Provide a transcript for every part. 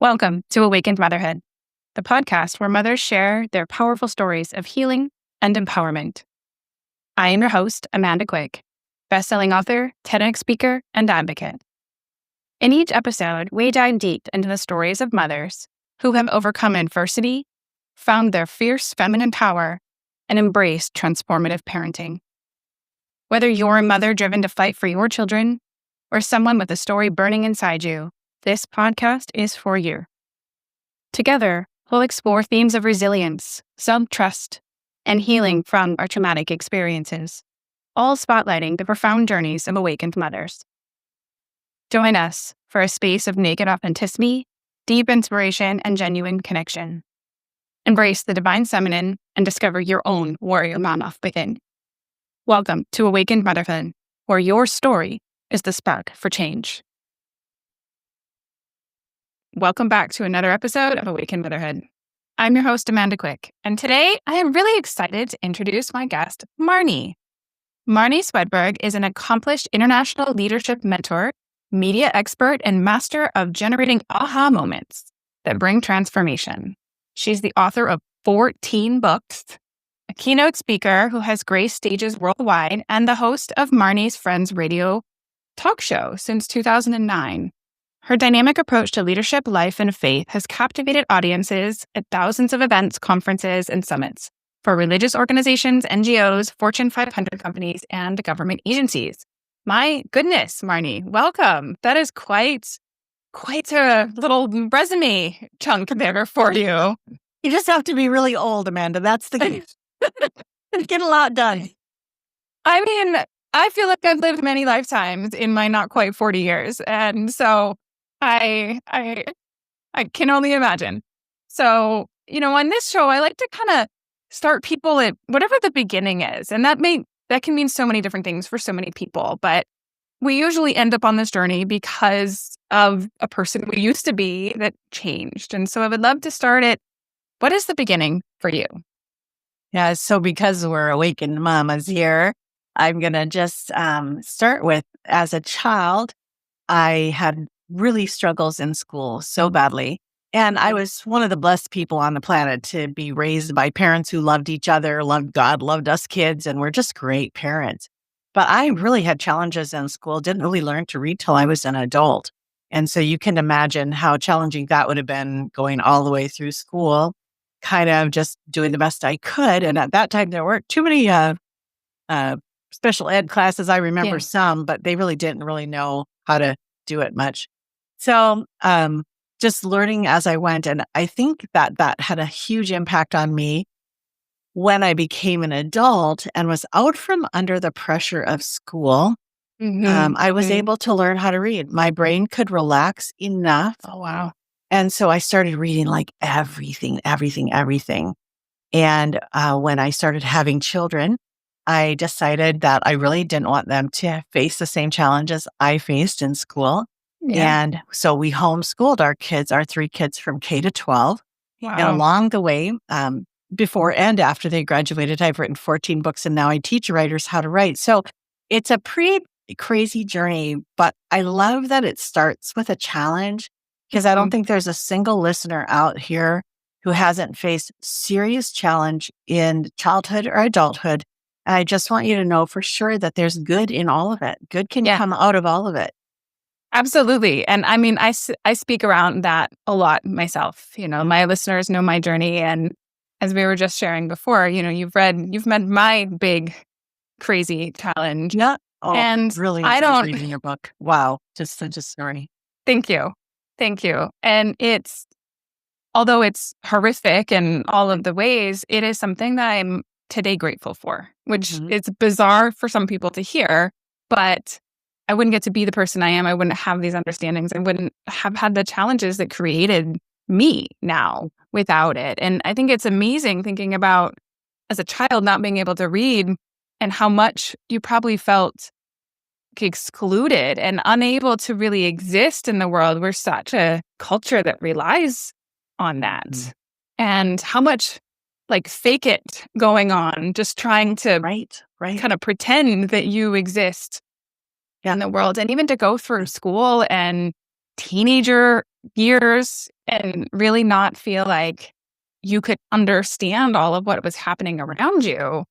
Welcome to Awakened Motherhood, the podcast where mothers share their powerful stories of healing and empowerment. I am your host, Amanda Quick, best-selling author, TEDx speaker, and advocate. In each episode, we dive deep into the stories of mothers who have overcome adversity, found their fierce feminine power, and embraced transformative parenting. Whether you're a mother driven to fight for your children or someone with a story burning inside you, this podcast is for you. Together, we'll explore themes of resilience, self-trust, and healing from our traumatic experiences, all spotlighting the profound journeys of awakened mothers. Join us for a space of naked authenticity, deep inspiration, and genuine connection. Embrace the divine feminine and discover your own warrior mama within. Welcome to Awakened Motherhood, where your story is the spark for change. Welcome back to another episode of Awakened Motherhood. I'm your host, Amanda Quick, and today I am really excited to introduce my guest, Marnie. Marnie Swedberg is an accomplished international leadership mentor, media expert, and master of generating aha moments that bring transformation. She's the author of 14 books, a keynote speaker who has graced stages worldwide, and the host of Marnie's Friends radio talk show since 2009. Her dynamic approach to leadership, life, and faith has captivated audiences at thousands of events, conferences, and summits for religious organizations, NGOs, Fortune 500 companies, and government agencies. My goodness, Marnie, welcome. That is quite a little resume chunk there for you. You just have to be really old, Amanda. That's the key. Get a lot done. I mean, I feel like I've lived many lifetimes in my not quite 40 years. And so I can only imagine. So, on this show, I like to kind of start people at whatever the beginning is. And that can mean so many different things for so many people. But we usually end up on this journey because of a person we used to be that changed. And so I would love to start at, what is the beginning for you? Yeah, so because we're awakened mamas here, I'm going to just start with, as a child, I had really struggles in school so badly. And I was one of the blessed people on the planet to be raised by parents who loved each other, loved God, loved us kids, and were just great parents. But I really had challenges in school, didn't really learn to read till I was an adult. And so you can imagine how challenging that would have been going all the way through school, kind of just doing the best I could. And at that time, there weren't too many special ed classes. I remember some, but they really didn't really know how to do it much. So just learning as I went. And I think that had a huge impact on me when I became an adult and was out from under the pressure of school. I was able to learn how to read. My brain could relax enough. Oh, wow. And so I started reading like everything. And when I started having children, I decided that I really didn't want them to face the same challenges I faced in school. Yeah. And so we homeschooled our 3 kids from K to 12. Wow. And along the way, before and after they graduated, I've written 14 books, and now I teach writers how to write. So it's a pretty crazy journey, but I love that it starts with a challenge, because I don't think there's a single listener out here who hasn't faced serious challenge in childhood or adulthood. And I just want you to know for sure that there's good in all of it. Good can come out of all of it. Absolutely. And I mean, I speak around that a lot myself. My listeners know my journey. And as we were just sharing before, you've met my big, crazy challenge. Yeah. Oh, and really enjoyed reading your book. Wow. Just such a story. Thank you. And although it's horrific in all of the ways, it is something that I'm today grateful for, which is bizarre for some people to hear, but I wouldn't get to be the person I am. I wouldn't have these understandings. I wouldn't have had the challenges that created me now without it. And I think it's amazing thinking about, as a child, not being able to read and how much you probably felt excluded and unable to really exist in the world. We're such a culture that relies on that. And how much fake it going on, just trying to kind of pretend that you exist in the world. And even to go through school and teenager years and really not feel like you could understand all of what was happening around you.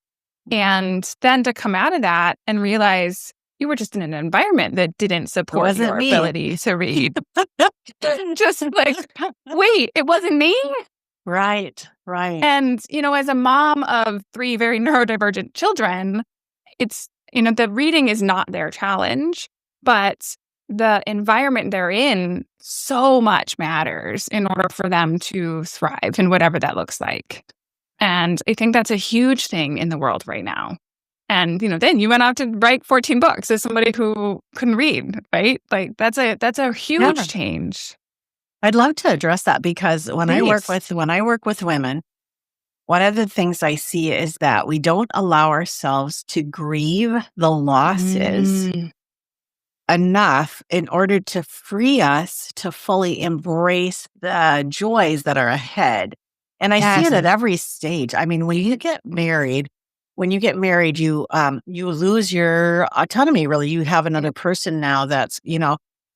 And then to come out of that and realize you were just in an environment that didn't support wasn't your me. ability to read. Just like, wait, it wasn't me? Right. And, as a mom of 3 very neurodivergent children, it's, the reading is not their challenge, but the environment they're in so much matters in order for them to thrive in whatever that looks like. And I think that's a huge thing in the world right now. And, then you went out to write 14 books as somebody who couldn't read, right? Like that's a huge Yeah. change. I'd love to address that because when I work with women, one of the things I see is that we don't allow ourselves to grieve the losses enough in order to free us to fully embrace the joys that are ahead. And I see it at every stage. I mean, when you get married, you lose your autonomy, really. You have another person now that's,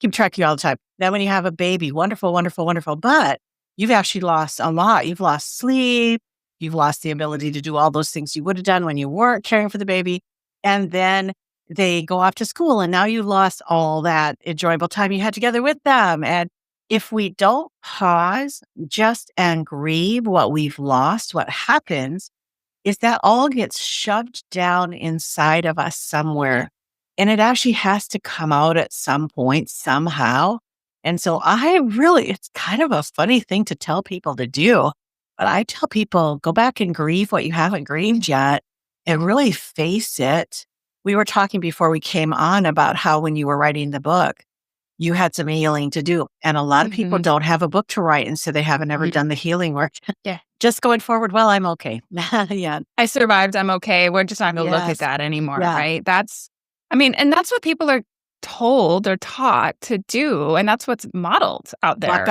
keep track of you all the time. Then when you have a baby, wonderful, wonderful, wonderful. But you've actually lost a lot. You've lost sleep. You've lost the ability to do all those things you would have done when you weren't caring for the baby. And then they go off to school and now you lost all that enjoyable time you had together with them. And if we don't pause just and grieve what we've lost, what happens is that all gets shoved down inside of us somewhere. And it actually has to come out at some point, somehow. And so it's kind of a funny thing to tell people to do. But I tell people, go back and grieve what you haven't grieved yet and really face it. We were talking before we came on about how when you were writing the book, you had some healing to do. And a lot of people don't have a book to write. And so they haven't ever done the healing work. Yeah. Just going forward, well, I'm okay. Yeah. I survived. I'm okay. We're just not going to look at that anymore, right? And that's what people are told or taught to do. And that's what's modeled out there.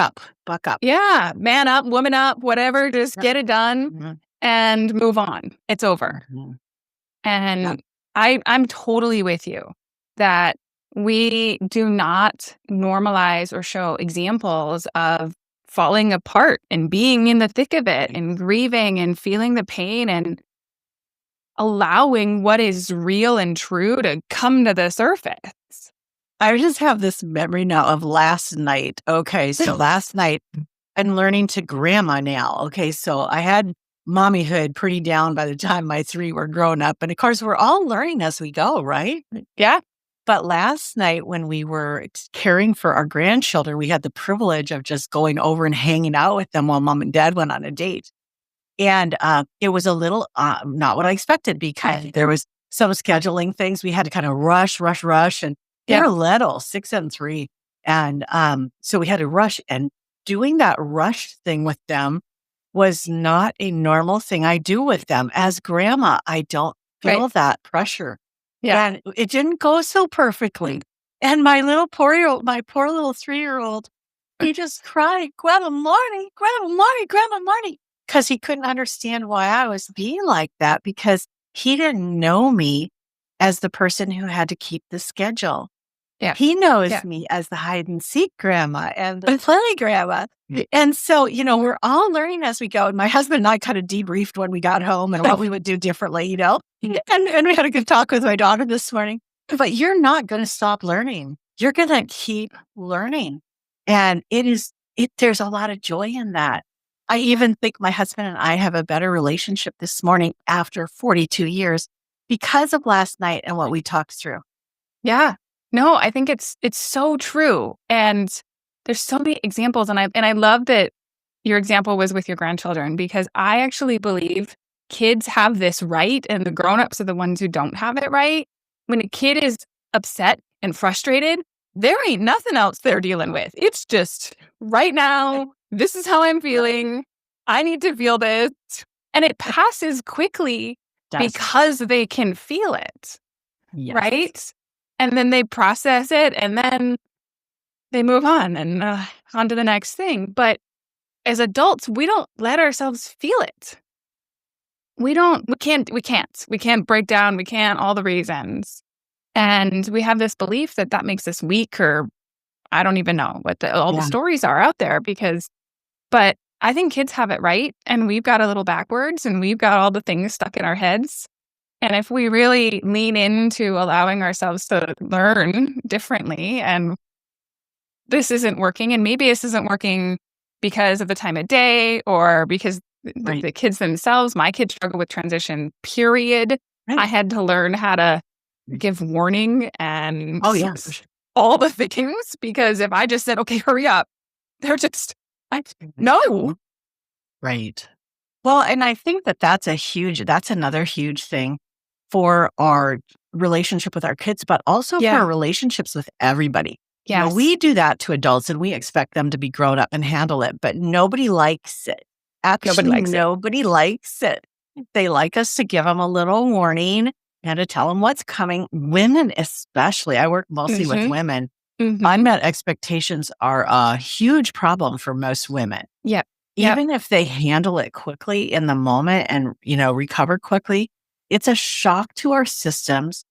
Buck up. Yeah. Man up, woman up, whatever. Just get it done and move on. It's over. And I'm totally with you that we do not normalize or show examples of falling apart and being in the thick of it and grieving and feeling the pain and allowing what is real and true to come to the surface. I just have this memory now of last night. Okay, so last night, I'm learning to grandma now. Okay, so I had mommyhood pretty down by the time my 3 were grown up. And of course, we're all learning as we go, right? Yeah. But last night when we were caring for our grandchildren, we had the privilege of just going over and hanging out with them while mom and dad went on a date. And it was a little not what I expected because there was some scheduling things. We had to kind of rush. And they're little, 6 and 3. And so we had to rush. And doing that rush thing with them was not a normal thing I do with them. As grandma, I don't feel that pressure. Yeah. And it didn't go so perfectly. And my poor little 3-year-old, he just cried, Grandma Marnie, because he couldn't understand why I was being like that because he didn't know me as the person who had to keep the schedule. Yeah. He knows me as the hide and seek grandma and the play grandma. And so, we're all learning as we go. And my husband and I kind of debriefed when we got home and what we would do differently, And we had a good talk with my daughter this morning. But you're not going to stop learning. You're going to keep learning. And there's a lot of joy in that. I even think my husband and I have a better relationship this morning after 42 years because of last night and what we talked through. Yeah. No, I think it's so true. And there's so many examples. And I love that your example was with your grandchildren because I actually believe kids have this right and the grownups are the ones who don't have it right. When a kid is upset and frustrated, there ain't nothing else they're dealing with. It's just right now, this is how I'm feeling. I need to feel this. And it passes quickly because they can feel it. Yes. Right? And then they process it and then they move on and on to the next thing. But as adults, we don't let ourselves feel it. We can't break down. We can't all the reasons. And we have this belief that makes us weak or I don't even know what all the stories are out there but I think kids have it right. And we've got a little backwards and we've got all the things stuck in our heads. And if we really lean into allowing ourselves to learn differently, and this isn't working, and maybe this isn't working because of the time of day or because the kids themselves, my kids struggle with transition, period. Right. I had to learn how to give warning and all the things, because if I just said, okay, hurry up, they're just, no. Right. Well, and I think that's another huge thing for our relationship with our kids, but also for our relationships with everybody. Yes. You know, we do that to adults and we expect them to be grown up and handle it, but nobody likes it. Actually, nobody likes it. They like us to give them a little warning and to tell them what's coming. Women especially, I work mostly with women. Mm-hmm. Unmet expectations are a huge problem for most women. Yep. Even if they handle it quickly in the moment and, recover quickly, it's a shock to our systems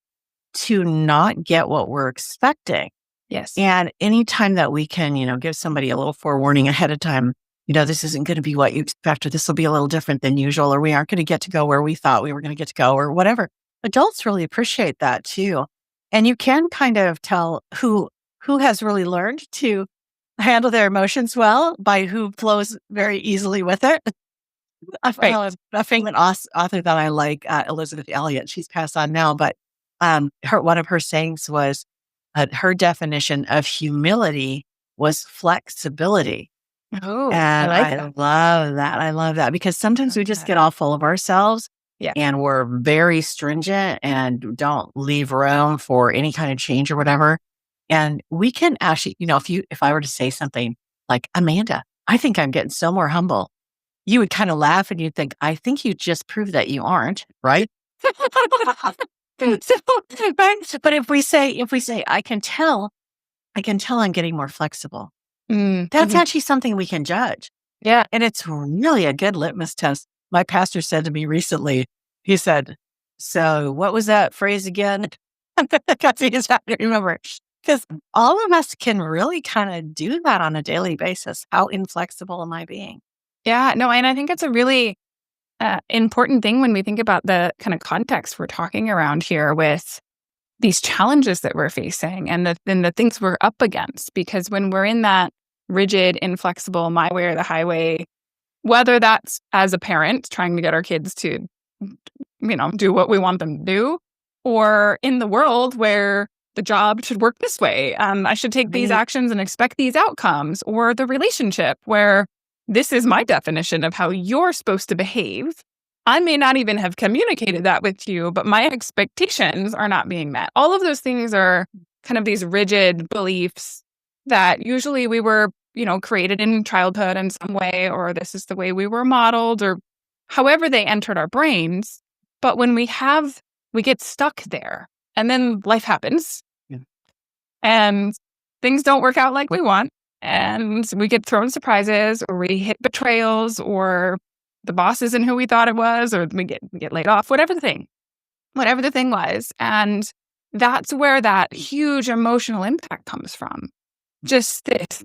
to not get what we're expecting. Yes. And anytime that we can, give somebody a little forewarning ahead of time, this isn't going to be what you expect, or this will be a little different than usual, or we aren't going to get to go where we thought we were going to get to go, or whatever. Adults really appreciate that too. And you can kind of tell who has really learned to handle their emotions well by who flows very easily with it. A famous author that I like, Elizabeth Elliot, she's passed on now, but one of her sayings was her definition of humility was flexibility. Oh, and I love that. I love that because sometimes we just get all full of ourselves and we're very stringent and don't leave room for any kind of change or whatever. And we can actually, if I were to say something like, Amanda, I think I'm getting so more humble, you would kind of laugh and you'd think, I think you just proved that you aren't, right? But if we say, I can tell I'm getting more flexible. That's actually something we can judge. Yeah. And it's really a good litmus test. My pastor said to me recently, he said, so what was that phrase again? Because he just had to remember. Because all of us can really kind of do that on a daily basis. How inflexible am I being? Yeah, no, and I think it's a really important thing when we think about the kind of context we're talking around here with these challenges that we're facing and the things we're up against. Because when we're in that rigid, inflexible, my way or the highway, whether that's as a parent trying to get our kids to, do what we want them to do, or in the world where the job should work this way, I should take these actions and expect these outcomes, or the relationship where this is my definition of how you're supposed to behave. I may not even have communicated that with you, but my expectations are not being met. All of those things are kind of these rigid beliefs that usually we were, created in childhood in some way, or this is the way we were modeled, or however they entered our brains. But when we get stuck there, and then life happens, and things don't work out like we want, and we get thrown surprises, or we hit betrayals, or the boss isn't who we thought it was, or we get laid off, whatever the thing was. And that's where that huge emotional impact comes from. Just this,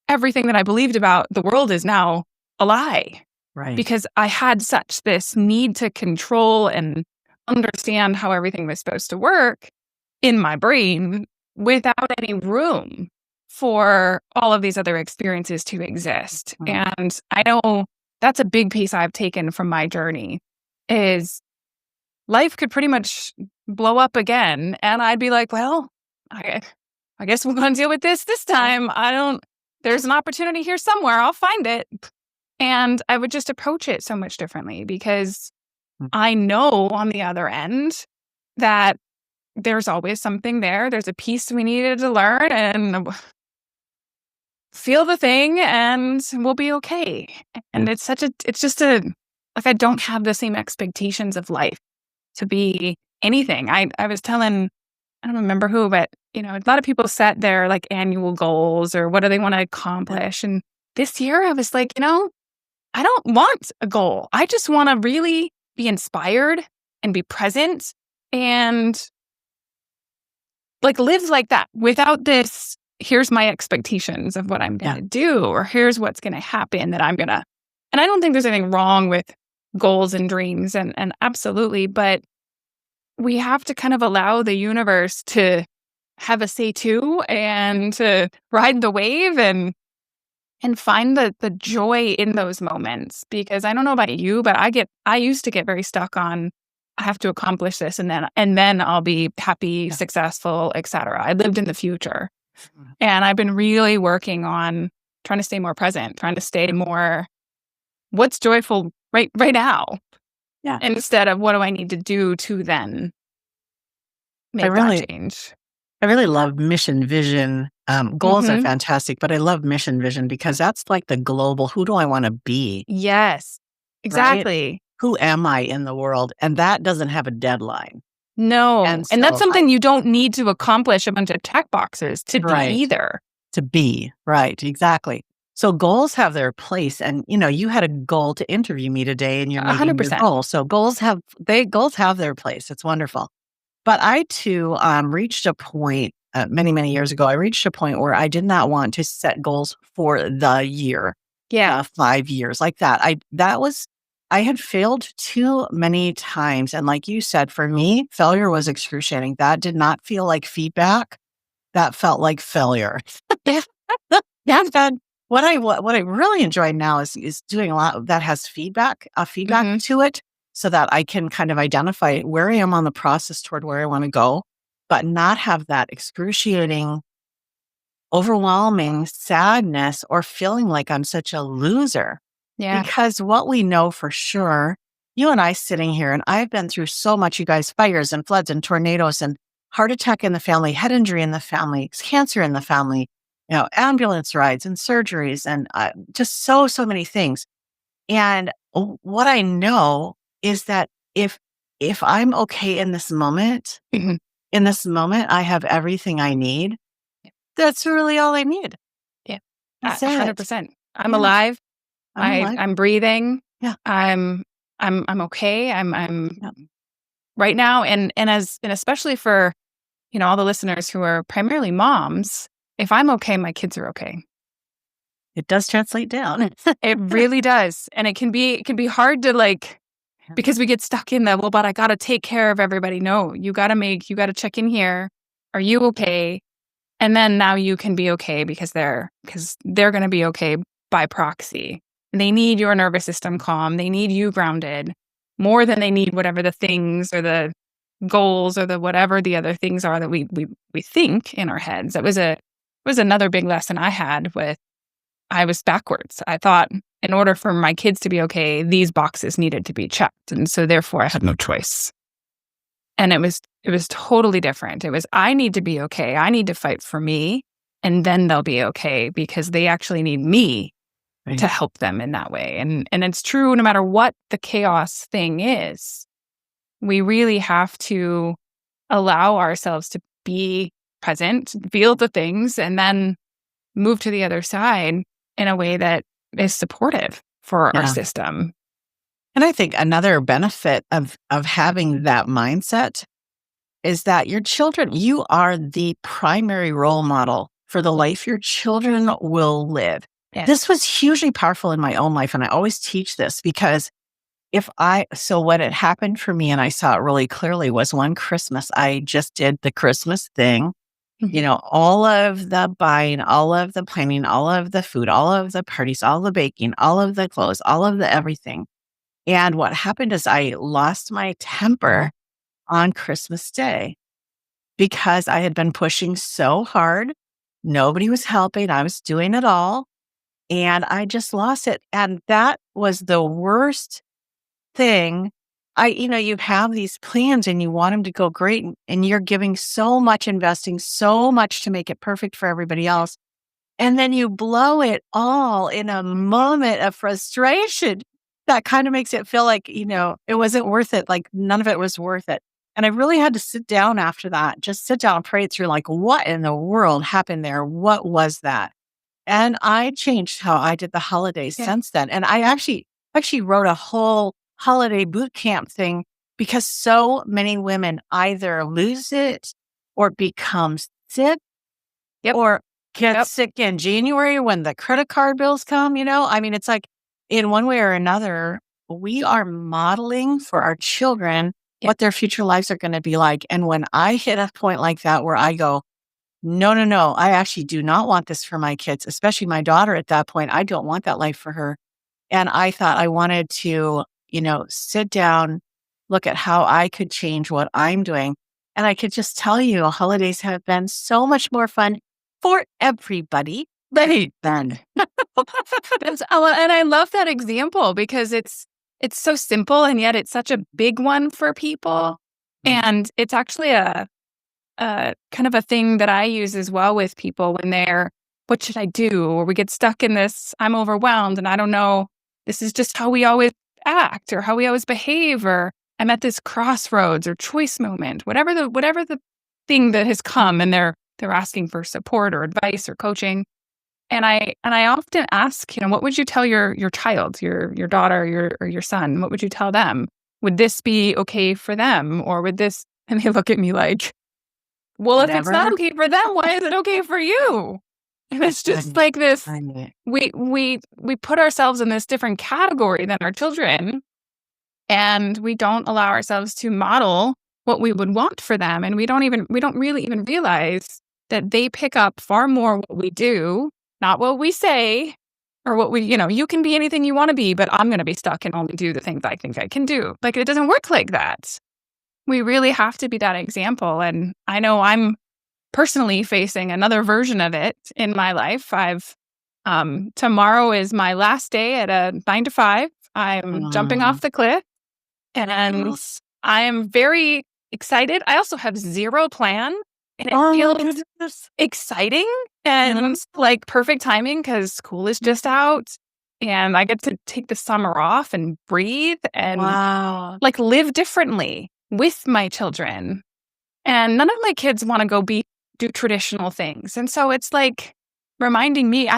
everything that I believed about the world is now a lie. Right. Because I had such this need to control and understand how everything was supposed to work in my brain without any room for all of these other experiences to exist. And I know that's a big piece I've taken from my journey is life could pretty much blow up again. And I'd be like, well, I guess we're going to deal with this time. There's an opportunity here somewhere. I'll find it. And I would just approach it so much differently because I know on the other end that there's always something there. There's a piece we needed to learn and feel the thing and we'll be okay. And it's just I don't have the same expectations of life to be anything. I was telling, I don't remember who, but a lot of people set their like annual goals or what do they want to accomplish. And this year I was like, I don't want a goal. I just want to really be inspired and be present and like live like that without this here's my expectations of what I'm going to do, or here's what's going to happen that I'm going to. And I don't think there's anything wrong with goals and dreams and absolutely, but we have to kind of allow the universe to have a say too and to ride the wave and find the joy in those moments. Because I don't know about you, but I used to get very stuck on I have to accomplish this and then I'll be happy, successful, etc. I lived in the future. And I've been really working on trying to stay more present, trying to stay more what's joyful right now. Yeah. Instead of what do I need to do to then make that change. I really love mission vision. Goals are fantastic, but I love mission vision because that's like the global, who do I want to be? Yes, exactly. Right? Who am I in the world? And that doesn't have a deadline. No. And that's something you don't need to accomplish a bunch of check boxes to be either. To be, right, exactly. So goals have their place. And, you had a goal to interview me today and you're meeting 100%. Your goal. So goals have their place. It's wonderful. But I too reached a point many, many years ago. I reached a point where I did not want to set goals for the year. 5 years like that. I had failed too many times. And like you said, for me, failure was excruciating. That did not feel like feedback. That felt like failure. What I really enjoy now is doing a lot that has feedback to it, so that I can kind of identify where I am on the process toward where I want to go, but not have that excruciating, overwhelming sadness or feeling like I'm such a loser. Yeah. Because what we know for sure, you and I sitting here, and I've been through so much, you guys, fires and floods and tornadoes and heart attack in the family, head injury in the family, cancer in the family, ambulance rides and surgeries and just so many things. And what I know is that if I'm okay in this moment, I have everything I need. That's really all I need. Yeah, 100%. I'm alive. I'm breathing. Yeah, I'm okay. I'm right now, and especially for all the listeners who are primarily moms. If I'm okay, my kids are okay. It does translate down. It really does, and it can be hard to because we get stuck in the but I got to take care of everybody. No, you got to check in here. Are you okay? And then now you can be okay because they're going to be okay by proxy. They need your nervous system calm. They need you grounded more than they need whatever the things or the goals or the whatever the other things are that we think in our heads. That was another big lesson I had I was backwards. I thought in order for my kids to be okay, these boxes needed to be checked. And so therefore I had no choice. And it was totally different. It was, I need to be okay. I need to fight for me, and then they'll be okay because they actually need me to help them in that way. And it's true no matter what the chaos thing is. We really have to allow ourselves to be present, feel the things, and then move to the other side in a way that is supportive for our system. And I think another benefit of having that mindset is that your children, you are the primary role model for the life your children will live. Yes. This was hugely powerful in my own life. And I always teach this because what had happened for me, and I saw it really clearly, was one Christmas, I just did the Christmas thing. All of the buying, all of the planning, all of the food, all of the parties, all the baking, all of the clothes, all of the everything. And what happened is I lost my temper on Christmas Day because I had been pushing so hard. Nobody was helping. I was doing it all. And I just lost it. And that was the worst thing. You have these plans and you want them to go great, and you're giving so much, investing so much to make it perfect for everybody else. And then you blow it all in a moment of frustration. That kind of makes it feel like, it wasn't worth it. Like none of it was worth it. And I really had to sit down after that, just sit down and pray through what in the world happened there? What was that? And I changed how I did the holidays since then. And I actually wrote a whole holiday boot camp thing because so many women either lose it or become sick or get sick in January when the credit card bills come, I mean, it's like in one way or another, we are modeling for our children what their future lives are going to be like. And when I hit a point like that where I go, no, no, no, I actually do not want this for my kids, especially my daughter at that point. I don't want that life for her. And I thought I wanted to, sit down, look at how I could change what I'm doing. And I could just tell you, holidays have been so much more fun for everybody. Right then. And I love that example because it's so simple and yet it's such a big one for people. And it's actually a kind of a thing that I use as well with people when they're, what should I do? Or we get stuck in this, I'm overwhelmed and I don't know, this is just how we always act or how we always behave, or I'm at this crossroads or choice moment, whatever the thing that has come, and they're asking for support or advice or coaching. And I often ask, what would you tell your child, your daughter, or your son? What would you tell them? Would this be okay for them? Or would this, and they look at me like, well, if it's not okay for them, why is it okay for you? And it's just like this, we put ourselves in this different category than our children, and we don't allow ourselves to model what we would want for them. And we don't really even realize that they pick up far more what we do, not what we say, or what we, you can be anything you want to be, but I'm going to be stuck and only do the things I think I can do. Like, it doesn't work like that. We really have to be that example. And I know I'm personally facing another version of it in my life. Tomorrow is my last day at a 9 to 5. I'm jumping off the cliff, and I am very excited. I also have zero plan, and it feels exciting and like perfect timing because school is just out and I get to take the summer off and breathe and like live differently with my children. And none of my kids want to go do traditional things. And so it's like reminding me,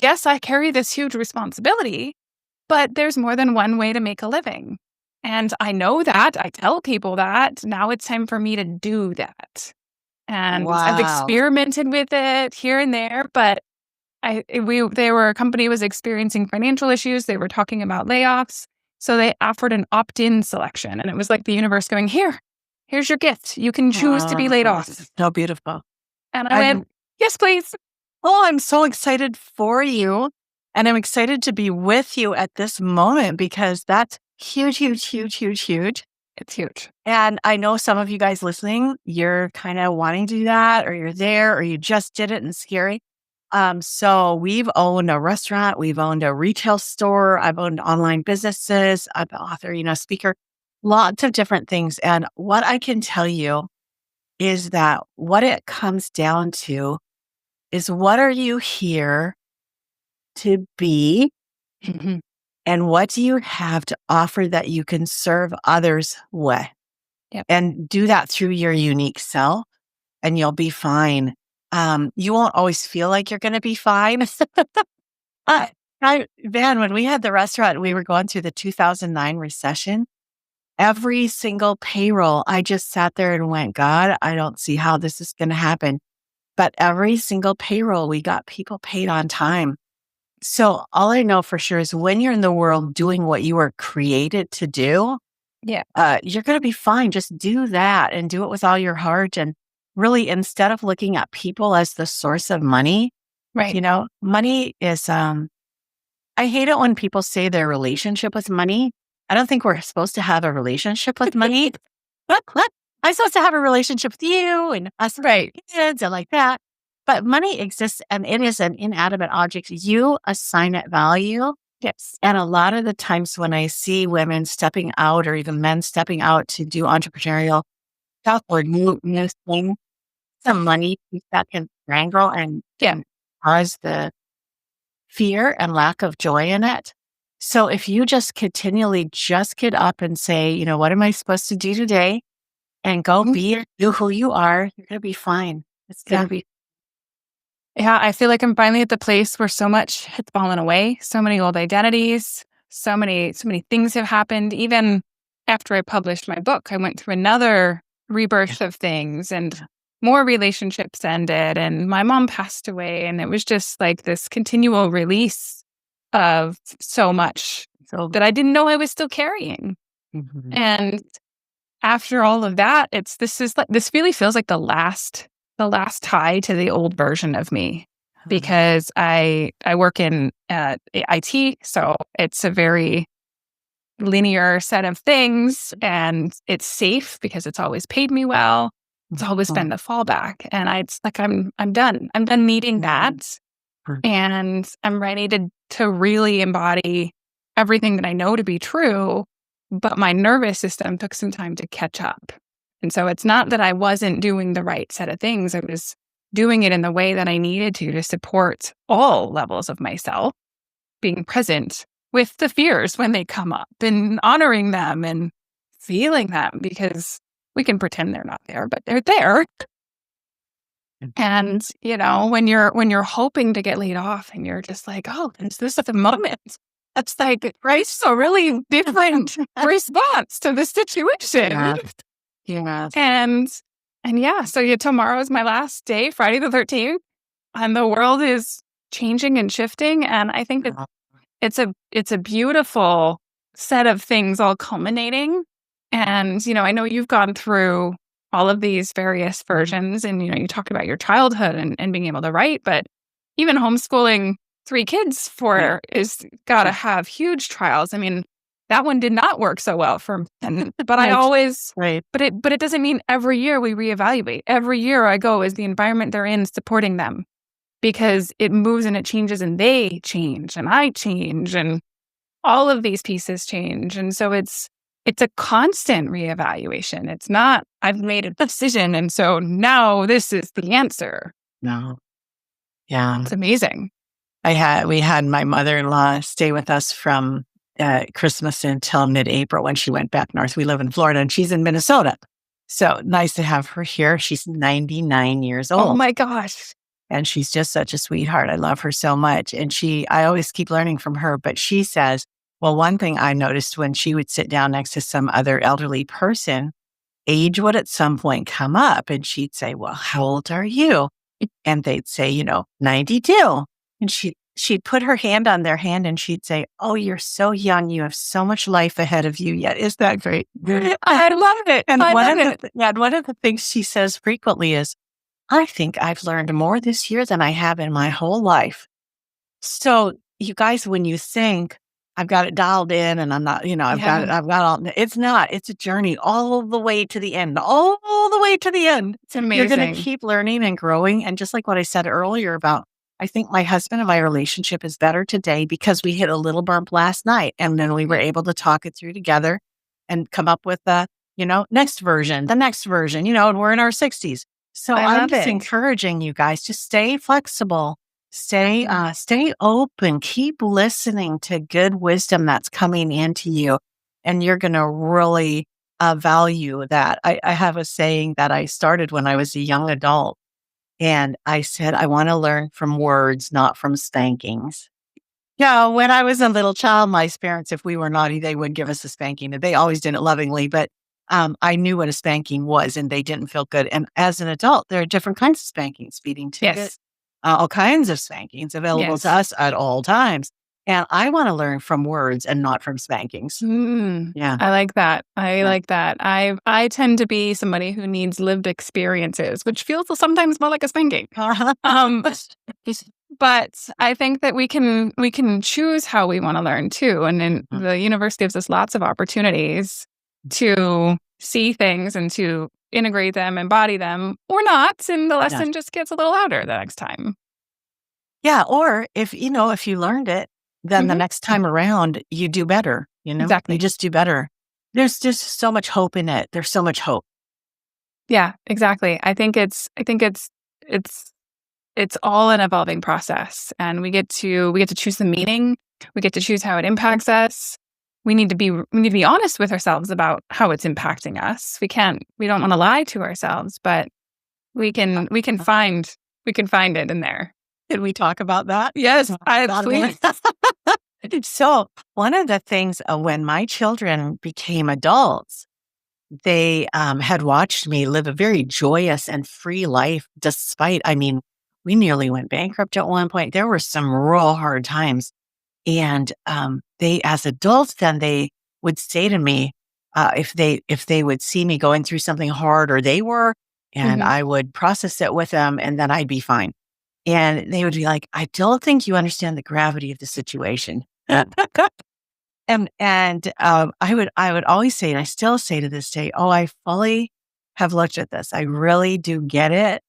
yes, I carry this huge responsibility, but there's more than one way to make a living. And I know that. I tell people that. Now it's time for me to do that. And I've experimented with it here and there, but a company was experiencing financial issues. They were talking about layoffs. So they offered an opt-in selection. And it was like the universe going, here's your gift. You can choose to be laid off. So beautiful. And I went, yes, please. Oh, I'm so excited for you. And I'm excited to be with you at this moment because that's huge, huge, huge, huge, huge. It's huge. And I know some of you guys listening, you're kind of wanting to do that, or you're there, or you just did it and it's scary. So we've owned a restaurant, we've owned a retail store, I've owned online businesses, I'm an author, speaker, lots of different things. And what I can tell you is that what it comes down to is, what are you here to be? Mm-hmm. And what do you have to offer that you can serve others with? Yep. And do that through your unique self, and you'll be fine. You won't always feel like you're going to be fine. When we had the restaurant, we were going through the 2009 recession. Every single payroll, I just sat there and went, God, I don't see how this is going to happen. But every single payroll, we got people paid on time. So all I know for sure is when you're in the world doing what you were created to do, you're going to be fine. Just do that and do it with all your heart. And really, instead of looking at people as the source of money, right? Money is, I hate it when people say their relationship with money. I don't think we're supposed to have a relationship with money. I'm supposed to have a relationship with you and us, right? Kids and like that. But money exists and it is an inanimate object. You assign it value. Yes. And a lot of the times when I see women stepping out or even men stepping out to do entrepreneurial stuff or new things, some money that can strangle and cause the fear and lack of joy in it. So if you just continually just get up and say, what am I supposed to do today? And go do who you are, you're going to be fine. It's going to be. Yeah, I feel like I'm finally at the place where so much has fallen away. So many old identities, so many things have happened. Even after I published my book, I went through another rebirth of things. And more relationships ended and my mom passed away. And it was just like this continual release of so much So, that I didn't know I was still carrying. mhm. And after all of that, this really feels like the last tie to the old version of me because I work in IT, so it's a very linear set of things and it's safe because it's always paid me well. It's always been the fallback. And it's like I'm done. I'm done needing that. And I'm ready to really embody everything that I know to be true. But my nervous system took some time to catch up. And so it's not that I wasn't doing the right set of things. I was doing it in the way that I needed to support all levels of myself, being present with the fears when they come up and honoring them and feeling them because we can pretend they're not there, but they're there. And, when you're hoping to get laid off and you're just like, oh, this is the moment. That's like, right? So really different response to the situation. Yeah. And yeah, so tomorrow's my last day, Friday the 13th, and the world is changing and shifting. And I think that it's a beautiful set of things all culminating. And, I know you've gone through all of these various versions and, you talked about your childhood and being able to write, but even homeschooling 3 kids is got to have huge trials. I mean, that one did not work so well for me, but I always, but it doesn't mean every year we reevaluate. Every year I go, is the environment they're in supporting them? Because it moves and it changes and they change and I change and all of these pieces change. And so it's a constant reevaluation. It's not, I've made a decision and so now this is the answer. No. Yeah. It's amazing. We had my mother-in-law stay with us from Christmas until mid-April when she went back north. We live in Florida and she's in Minnesota. So nice to have her here. She's 99 years old. Oh my gosh. And she's just such a sweetheart. I love her so much. And I always keep learning from her, but she says, well, one thing I noticed when she would sit down next to some other elderly person, age would at some point come up and she'd say, well, how old are you? And they'd say, 92. And she'd put her hand on their hand and she'd say, oh, you're so young. You have so much life ahead of you yet. Isn't that great? I love it. And one of the things she says frequently is, I think I've learned more this year than I have in my whole life. So you guys, when you think I've got it dialed in and I'm not, I've got all, it's not, it's a journey all the way to the end, It's amazing. You're going to keep learning and growing. And just like what I said earlier about, I think my husband and my relationship is better today because we hit a little bump last night and then we were able to talk it through together and come up with the next version, and we're in our 60s. So I'm just encouraging you guys to stay flexible, stay open, keep listening to good wisdom that's coming into you. And you're going to really value that. I have a saying that I started when I was a young adult. And I said, I want to learn from words, not from spankings. When I was a little child, my parents, if we were naughty, they would give us a spanking. They always did it lovingly, but I knew what a spanking was and they didn't feel good. And as an adult, there are different kinds of spankings, feeding tickets, all kinds of spankings available to us at all times. And I want to learn from words and not from spankings. Yeah. I like that. I like that. I tend to be somebody who needs lived experiences, which feels sometimes more like a spanking. But I think that we can choose how we want to learn too. And then the universe gives us lots of opportunities to see things and to integrate them, embody them, or not. And the lesson just gets a little louder the next time. Yeah. Or if you learned it, then the next time around, you do better, Exactly. You just do better. There's just so much hope in it. There's so much hope. Yeah, exactly. I think it's all an evolving process, and we get to choose the meaning. We get to choose how it impacts us. We need to be honest with ourselves about how it's impacting us. We don't want to lie to ourselves, but we can find it in there. Did we talk about that? Yes, please. So one of the things when my children became adults, they had watched me live a very joyous and free life despite, I mean, we nearly went bankrupt at one point. There were some real hard times. And they, as adults, then they would say to me, if they would see me going through something hard or they were, and Mhm. I would process it with them and then I'd be fine. And they would be like, I don't think you understand the gravity of the situation. I would always say, and I still say to this day, oh, I fully have looked at this. I really do get it.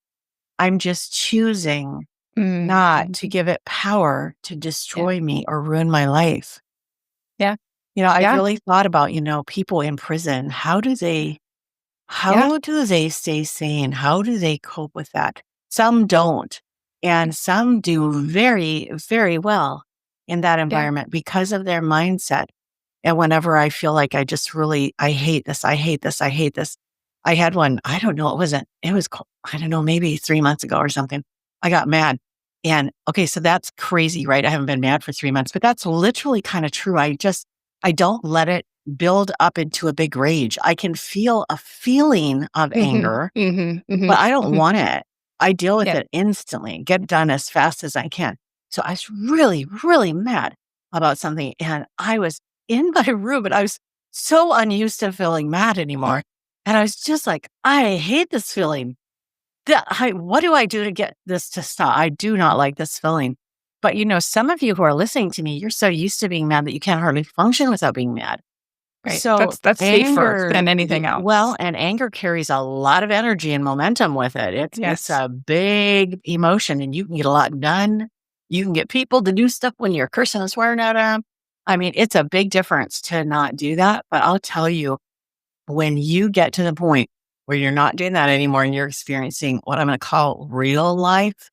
I'm just choosing not to Mhm. give it power to Yeah. destroy me or ruin my life. Yeah. I've Yeah. really thought about, people in prison. Yeah. How do they stay sane? How do they cope with that? Some don't. And some do very, very well in that Yeah. environment because of their mindset. And whenever I feel like I hate this, I hate this, I hate this. I had one, I don't know, it was, I don't know, maybe 3 months ago or something. I got mad. And okay, so that's crazy, right? I haven't been mad for 3 months, but that's literally kind of true. I don't let it build up into a big rage. I can feel a feeling of Mhm. anger, Mhm. but Mhm. I don't Mhm. want it. I deal with Yeah. it instantly, get done as fast as I can. So I was really, really mad about something. And I was in my room and I was so unused to feeling mad anymore. And I was just like, I hate this feeling. What do I do to get this to stop? I do not like this feeling. But some of you who are listening to me, you're so used to being mad that you can't hardly function without being mad. Right. So That's safer anger, than anything well, else. and anger carries a lot of energy and momentum with it. It's Yes. a big emotion, and you can get a lot done. You can get people to do stuff when you're cursing and swearing at them. I mean, it's a big difference to not do that. But I'll tell you, when you get to the point where you're not doing that anymore, and you're experiencing what I'm going to call real life,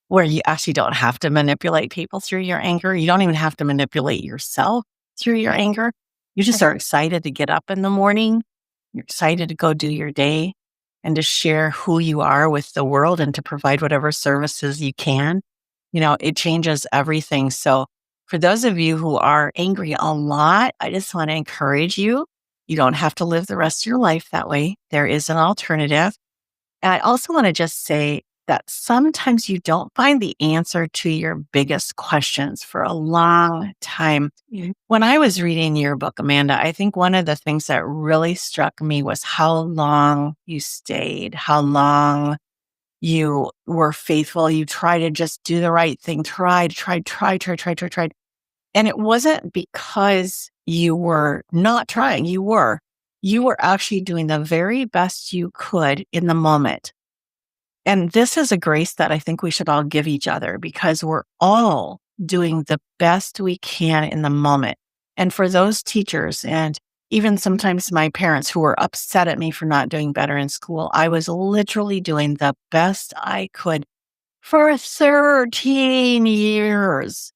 where you actually don't have to manipulate people through your anger. You don't even have to manipulate yourself through your Right. anger. You just Right. are excited to get up in the morning. You're excited to go do your day and to share who you are with the world and to provide whatever services you can. It changes everything. So, for those of you who are angry a lot, I just want to encourage you. You don't have to live the rest of your life that way. There is an alternative. And I also want to just say that sometimes you don't find the answer to your biggest questions for a long time. When I was reading your book, Amanda, I think one of the things that really struck me was how long you stayed, how long you were faithful. You tried to just do the right thing, tried. And it wasn't because you were not trying. You were actually doing the very best you could in the moment. And this is a grace that I think we should all give each other because we're all doing the best we can in the moment. And for those teachers and even sometimes my parents who were upset at me for not doing better in school, I was literally doing the best I could for 13 years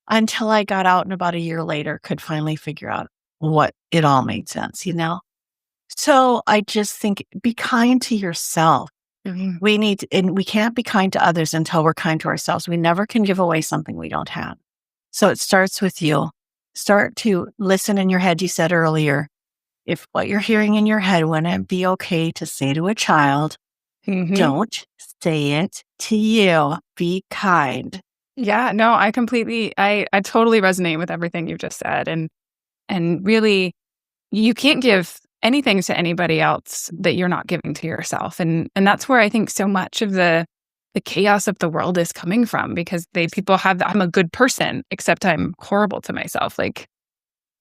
until I got out and about a year later could finally figure out what it all made sense. So I just think be kind to yourself. Mhm. And we can't be kind to others until we're kind to ourselves. We never can give away something we don't have. So it starts with you. Start to listen in your head. You said earlier, if what you're hearing in your head wouldn't be okay to say to a child, Mhm. don't say it to you. Be kind. Yeah. No, I totally resonate with everything you've just said. And really, you can't give anything to anybody else that you're not giving to yourself. And that's where I think so much of the chaos of the world is coming from, because people have I'm a good person, except I'm horrible to myself. Like,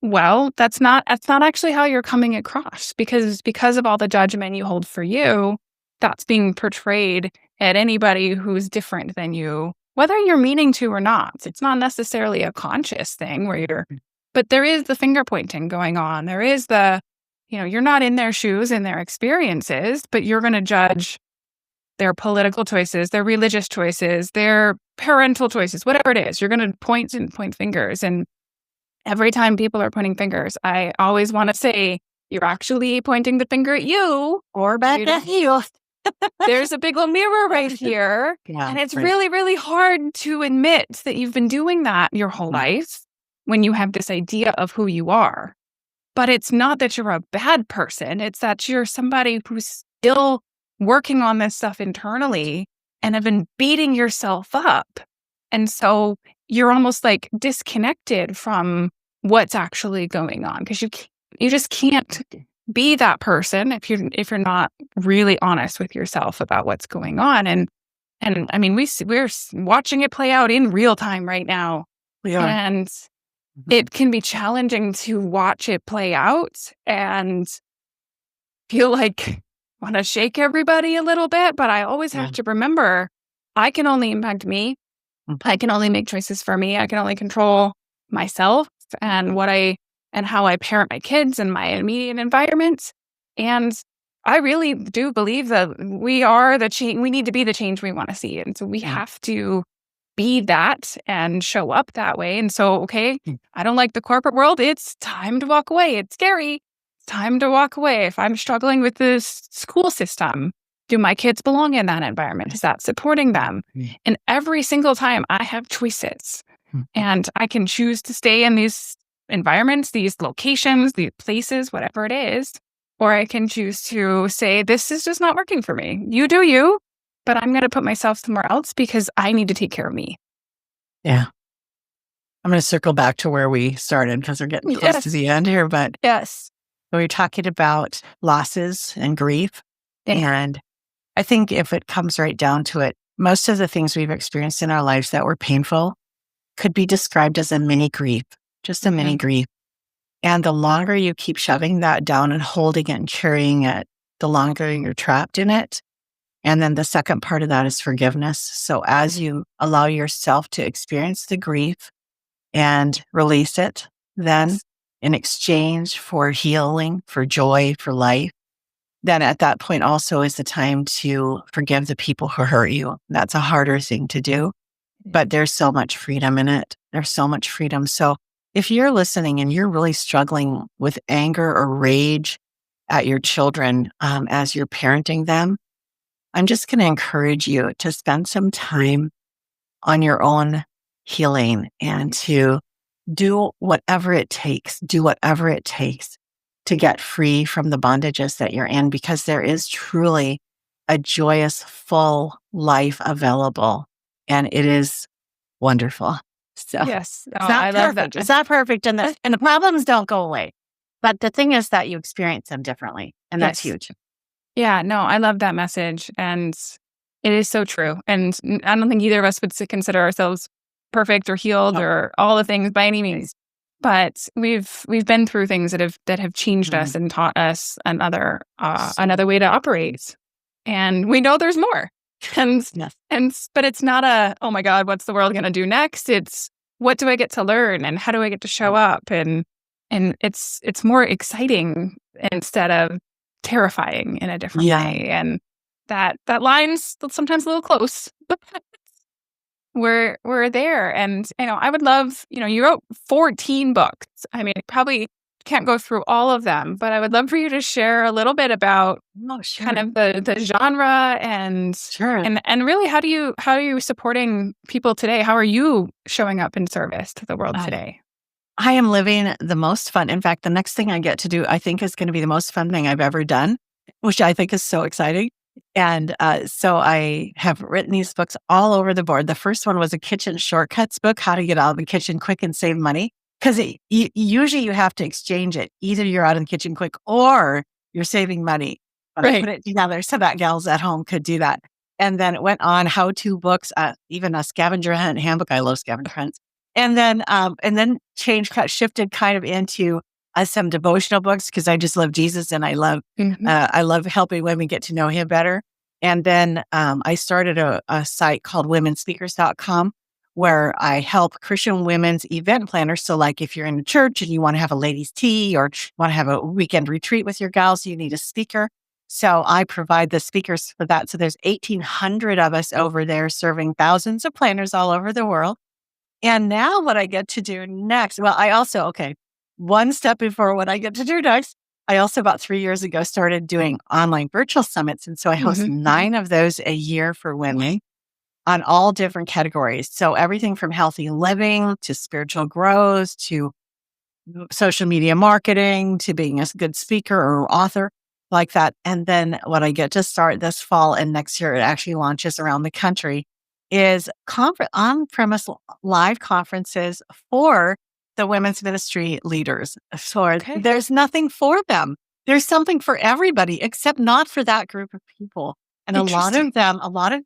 well, that's not actually how you're coming across, because of all the judgment you hold for you, that's being portrayed at anybody who's different than you, whether you're meaning to or not. It's not necessarily a conscious thing but there is the finger pointing going on. There is you're not in their shoes, in their experiences, but you're going to judge their political choices, their religious choices, their parental choices, whatever it is. You're going to point fingers. And every time people are pointing fingers, I always want to say, you're actually pointing the finger at you. Or back You know, at you. there's a big old mirror right here. Yeah, And it's right. really, really hard to admit that you've been doing that your whole Mm. life when you have this idea of who you are. But it's not that you're a bad person. It's that you're somebody who's still working on this stuff internally and have been beating yourself up. And so you're almost like disconnected from what's actually going on, because you just can't be that person if you're not really honest with yourself about what's going on. And I mean, we're watching it play out in real time right now. We are. And it can be challenging to watch it play out and feel like want to shake everybody a little bit. But I always have to remember, I can only impact me. I can only make choices for me. I can only control myself and how I parent my kids and my immediate environment. And I really do believe that we are the change. We need to be the change we want to see. And so we have to be that and show up that way. And so, okay, I don't like the corporate world. It's time to walk away. It's scary. It's time to walk away. If I'm struggling with this school system, do my kids belong in that environment? Is that supporting them? And every single time I have choices, and I can choose to stay in these environments, these locations, these places, whatever it is, or I can choose to say, this is just not working for me. You do you, but I'm going to put myself somewhere else because I need to take care of me. Yeah. I'm going to circle back to where we started because we're getting close to the end here. But we were talking about losses and grief. And I think if it comes right down to it, most of the things we've experienced in our lives that were painful could be described as a mini grief, just a mini grief. And the longer you keep shoving that down and holding it and carrying it, the longer you're trapped in it. And then the second part of that is forgiveness. So as you allow yourself to experience the grief and release it, then in exchange for healing, for joy, for life, then at that point also is the time to forgive the people who hurt you. That's a harder thing to do, but there's so much freedom in it. There's so much freedom. So if you're listening and you're really struggling with anger or rage at your children as you're parenting them, I'm just going to encourage you to spend some time on your own healing and to do whatever it takes to get free from the bondages that you're in, because there is truly a joyous, full life available, and it is wonderful. So yes, I love that. It's not perfect, and the problems don't go away. But the thing is that you experience them differently, and that's huge. Yeah, no, I love that message, and it is so true. And I don't think either of us would consider ourselves perfect or healed or all the things by any means. But we've been through things that have changed us and taught us another way to operate, and we know there's more. But it's not a, oh my God, what's the world going to do next? It's, what do I get to learn, and how do I get to show up? And it's more exciting instead of terrifying in a different way. And that line's sometimes a little close, but we're there. And I would love, you wrote 14 books. I mean, probably can't go through all of them, but I would love for you to share a little bit about kind of the genre and really how are you supporting people today? How are you showing up in service to the world today? I am living the most fun. In fact, the next thing I get to do, I think, is going to be the most fun thing I've ever done, which I think is so exciting. And so I have written these books all over the board. The first one was a kitchen shortcuts book, how to get out of the kitchen quick and save money. Because usually you have to exchange it. Either you're out of the kitchen quick or you're saving money. But I put it together so that gals at home could do that. And then it went on how-to books, even a scavenger hunt handbook. I love scavenger hunts. And then shifted kind of into some devotional books, because I just love Jesus and I love helping women get to know him better. And then I started a site called womenspeakers.com, where I help Christian women's event planners. So like if you're in a church and you want to have a ladies' tea or want to have a weekend retreat with your gals, you need a speaker. So I provide the speakers for that. So there's 1,800 of us over there serving thousands of planners all over the world. And now what I get to do next, well, I also, one step before what I get to do next, I also about 3 years ago started doing online virtual summits. And so I host 9 of those a year for women on all different categories. So everything from healthy living to spiritual growth to social media marketing to being a good speaker or author like that. And then what I get to start this fall and next year, it actually launches around the country, is on-premise live conferences for the women's ministry leaders. So Okay. there's nothing for them. There's something for everybody, except not for that group of people. And a lot of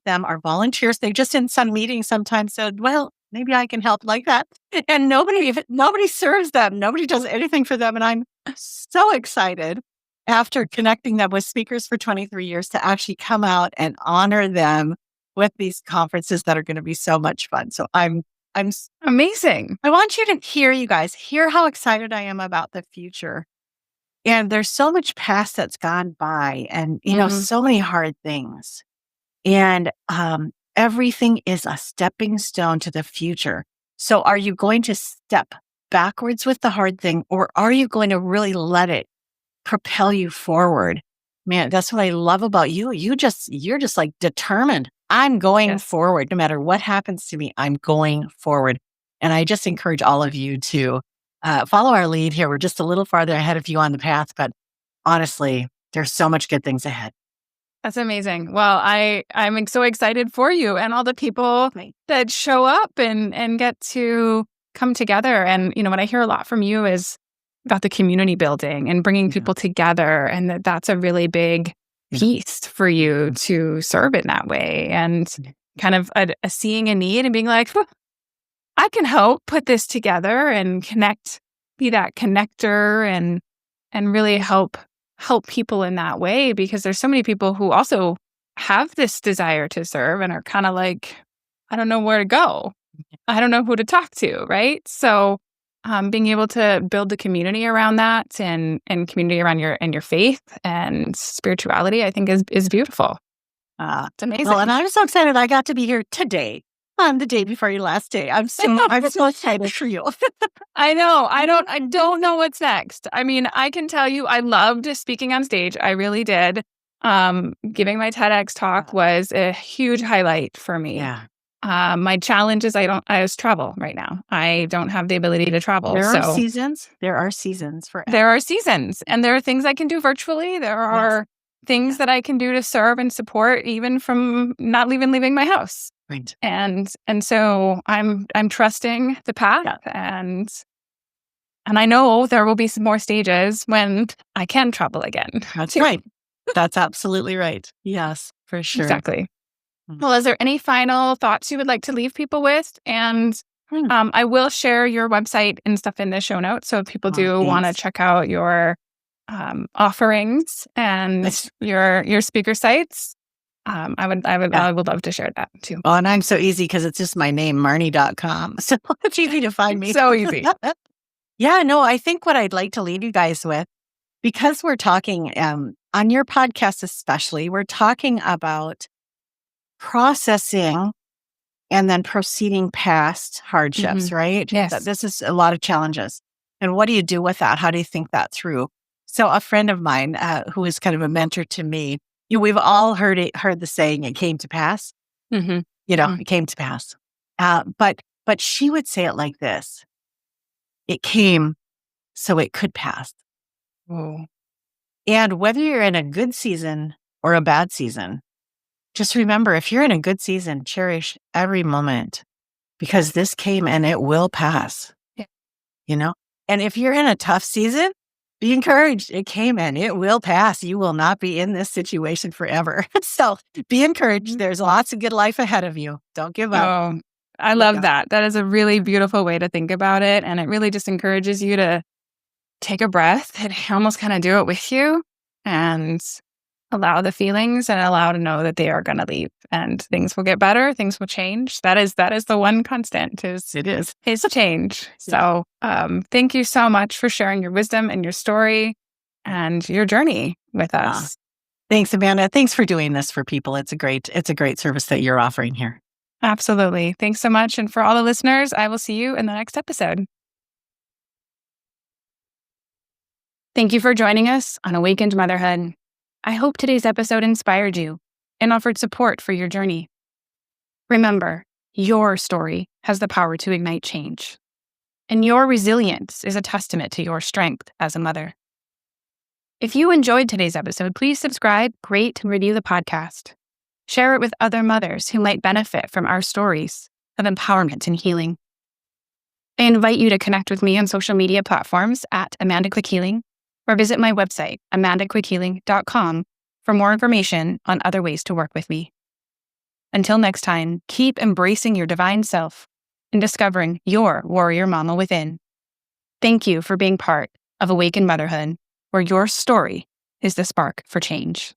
them are volunteers. They just in some meetings sometimes said, well, maybe I can help like that. And nobody serves them. Nobody does anything for them. And I'm so excited after connecting them with speakers for 23 years to actually come out and honor them with these conferences that are going to be so much fun. So I'm Amazing. I want you to hear how excited I am about the future. And there's so much past that's gone by and, so many hard things. And everything is a stepping stone to the future. So are you going to step backwards with the hard thing, or are you going to really let it propel you forward? Man, that's what I love about you. You're just like determined. I'm going forward. No matter what happens to me, I'm going forward. And I just encourage all of you to follow our lead here. We're just a little farther ahead of you on the path, but honestly, there's so much good things ahead. That's amazing. Well, I'm so excited for you and all the people that show up and get to come together. And, what I hear a lot from you is about the community building and bringing people together. And that's a really big piece for you to serve in that way. And kind of a seeing a need and being like, I can help put this together and be that connector and really help people in that way, because there's so many people who also have this desire to serve and are kind of like, I don't know where to go. I don't know who to talk to, right? So being able to build the community around that and community around your faith and spirituality, I think is beautiful. It's amazing. Well, and I'm so excited I got to be here today. On the day before your last day. I'm so excited for you. I know. I don't know what's next. I mean, I can tell you I loved speaking on stage. I really did. Giving my TEDx talk was a huge highlight for me. Yeah. My challenge is I just travel right now. I don't have the ability to travel. There are seasons. There are seasons for There are seasons. And there are things I can do virtually. There are things that I can do to serve and support even from not even leaving my house. Right. And so I'm trusting the path and I know there will be some more stages when I can travel again. That's right. That's absolutely right. Yes, for sure. Exactly. Well, is there any final thoughts you would like to leave people with? And I will share your website and stuff in the show notes. So if people do want to check out your offerings and your speaker sites, I would love to share that too. Oh, and I'm so easy because it's just my name, Marnie.com. So it's easy to find me. So easy. Yeah, no, I think what I'd like to leave you guys with, because we're talking on your podcast especially, we're talking about processing and then proceeding past hardships, right? Yes. This is a lot of challenges. And what do you do with that? How do you think that through? So a friend of mine who is kind of a mentor to me, we've all heard the saying, it came to pass. It came to pass. But she would say it like this: it came so it could pass. Oh. And whether you're in a good season or a bad season, just remember, if you're in a good season, cherish every moment, because this came and it will pass. Yeah. And if you're in a tough season, be encouraged. It came and it will pass. You will not be in this situation forever. So be encouraged. There's lots of good life ahead of you. Don't give up. Oh, I love that. That is a really beautiful way to think about it. And it really just encourages you to take a breath and almost kind of do it with you and allow the feelings and allow to know that they are going to leave and things will get better. Things will change. That is the one constant is change. So thank you so much for sharing your wisdom and your story and your journey with us. Thanks, Amanda. Thanks for doing this for people. It's a great service that you're offering here. Absolutely. Thanks so much. And for all the listeners, I will see you in the next episode. Thank you for joining us on Awakened Motherhood. I hope today's episode inspired you and offered support for your journey. Remember, your story has the power to ignite change. And your resilience is a testament to your strength as a mother. If you enjoyed today's episode, please subscribe, rate, and review the podcast. Share it with other mothers who might benefit from our stories of empowerment and healing. I invite you to connect with me on social media platforms at Amanda Quick Healing, or visit my website, amandaquickhealing.com, for more information on other ways to work with me. Until next time, keep embracing your divine self and discovering your warrior mama within. Thank you for being part of Awakened Motherhood, where your story is the spark for change.